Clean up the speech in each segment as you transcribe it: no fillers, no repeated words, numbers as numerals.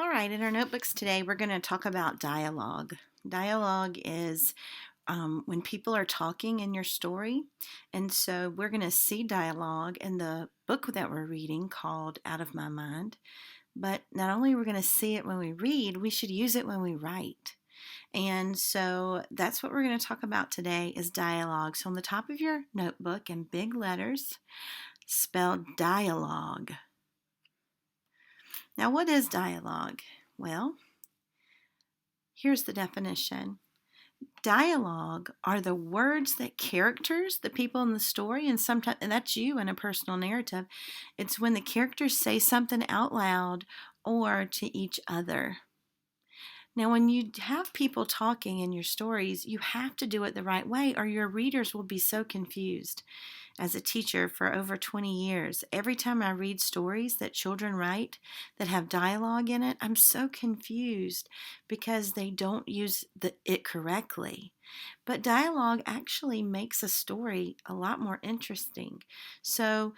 All right, in our notebooks today, we're going to talk about dialogue. Dialogue is when people are talking in your story. And so we're going to see dialogue in the book that we're reading called Out of My Mind. But not only are we going to see it when we read, we should use it when we write. And so that's what we're going to talk about today is dialogue. So on the top of your notebook in big letters, spell dialogue. Now, what is dialogue? Well, here's the definition. Dialogue are the words that characters, the people in the story, and that's you in a personal narrative. It's when the characters say something out loud or to each other. Now, when you have people talking in your stories, you have to do it the right way or your readers will be so confused. As a teacher for over 20 years, every time I read stories that children write that have dialogue in it, I'm so confused because they don't use it correctly. But dialogue actually makes a story a lot more interesting. So,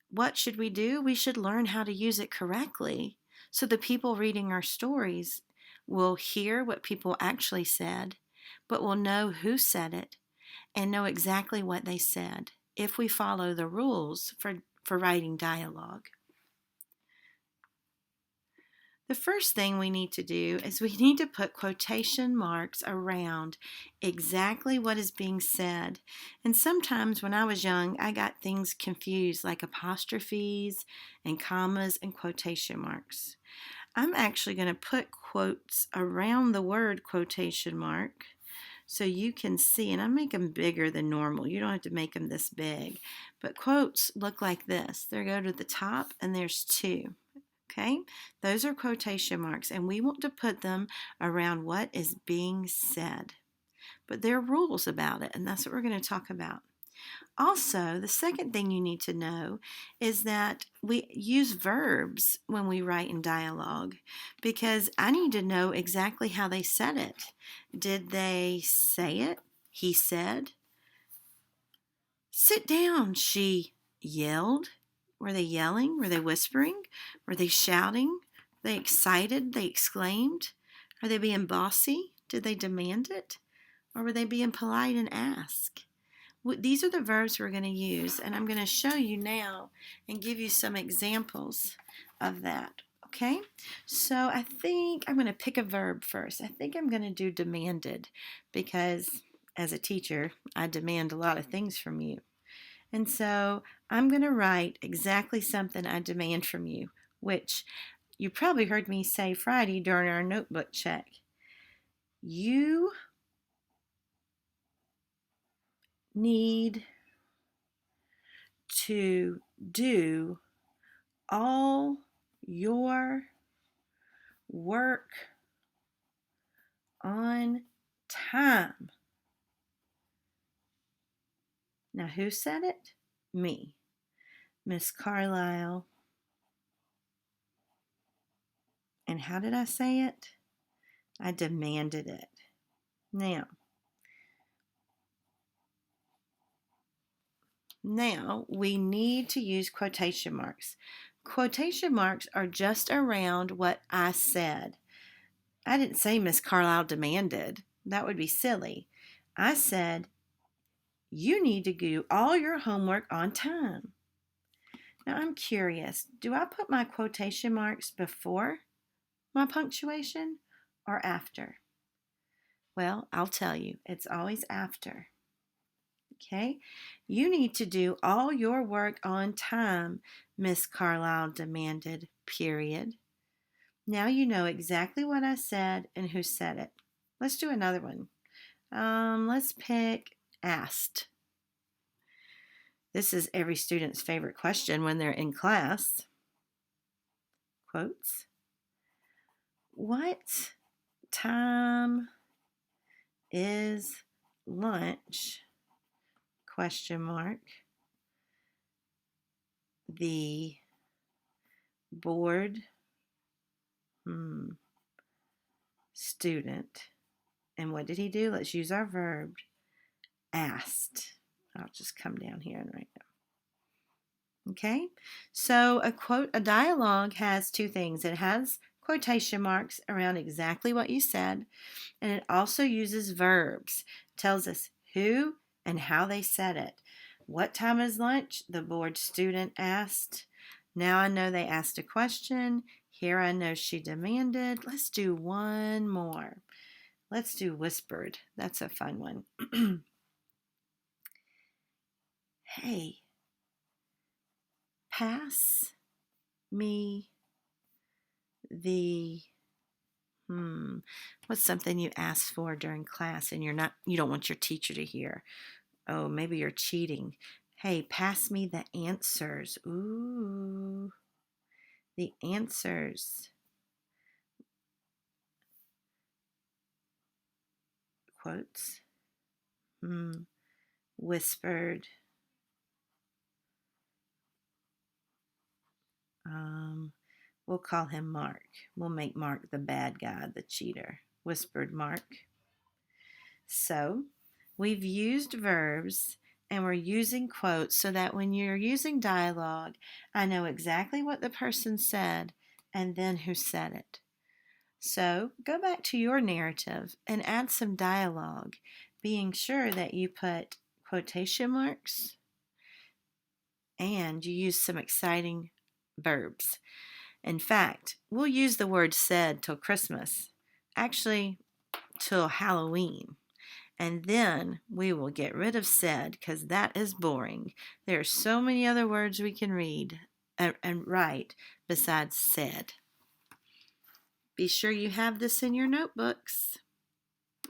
what should we do? We should learn how to use it correctly so the people reading our stories will hear what people actually said, but will know who said it and know exactly what they said if we follow the rules for writing dialogue. The first thing we need to do is we need to put quotation marks around exactly what is being said. And sometimes when I was young, I got things confused like apostrophes and commas and quotation marks. I'm actually going to put quotes around the word quotation mark so you can see, and I make them bigger than normal. You don't have to make them this big. But quotes look like this. They go to the top, and there's two. Okay? Those are quotation marks, and we want to put them around what is being said. But there are rules about it, and that's what we're going to talk about. Also, the second thing you need to know is that we use verbs when we write in dialogue because I need to know exactly how they said it. Did they say it? He said. Sit down, she yelled. Were they yelling? Were they whispering? Were they shouting? Were they excited? They exclaimed. Are they being bossy? Did they demand it? Or were they being polite and ask? These are the verbs we're going to use, and I'm going to show you now and give you some examples of that. Okay, so I think I'm going to pick a verb first. I think I'm going to do demanded because as a teacher, I demand a lot of things from you. And so I'm going to write exactly something I demand from you, which you probably heard me say Friday during our notebook check. You need to do all your work on time. Now, who said it? Me, Miss Carlisle. And how did I say it? I demanded it. Now we need to use quotation marks. Quotation marks are just around what I said. I didn't say Miss Carlisle demanded. That would be silly. I said, you need to do all your homework on time. Now I'm curious, do I put my quotation marks before my punctuation or after? Well, I'll tell you, it's always after. Okay? You need to do all your work on time, Miss Carlisle demanded, period. Now you know exactly what I said and who said it. Let's do another one. Let's pick asked. This is every student's favorite question when they're in class. Quotes. What time is lunch? Question mark. The bored student. And what did he do? Let's use our verb. Asked. I'll just come down here and write them. Okay? So a dialogue has two things. It has quotation marks around exactly what you said, and it also uses verbs. Tells us who and how they said it. What time is lunch? The bored student asked. Now I know they asked a question. Here I know she demanded. Let's do one more. Let's do whispered. That's a fun one. Hey, pass me the what's something you asked for during class and you don't want your teacher to hear. Oh, maybe you're cheating. Hey, pass me the answers. Ooh, the answers. Quotes. Whispered. We'll call him Mark. We'll make Mark the bad guy, the cheater. Whispered Mark. So, we've used verbs and we're using quotes so that when you're using dialogue, I know exactly what the person said and then who said it. So, go back to your narrative and add some dialogue, being sure that you put quotation marks and you use some exciting verbs. In fact, we'll use the word said till Christmas, actually, till Halloween. And then we will get rid of said because that is boring. There are so many other words we can read and write besides said. Be sure you have this in your notebooks.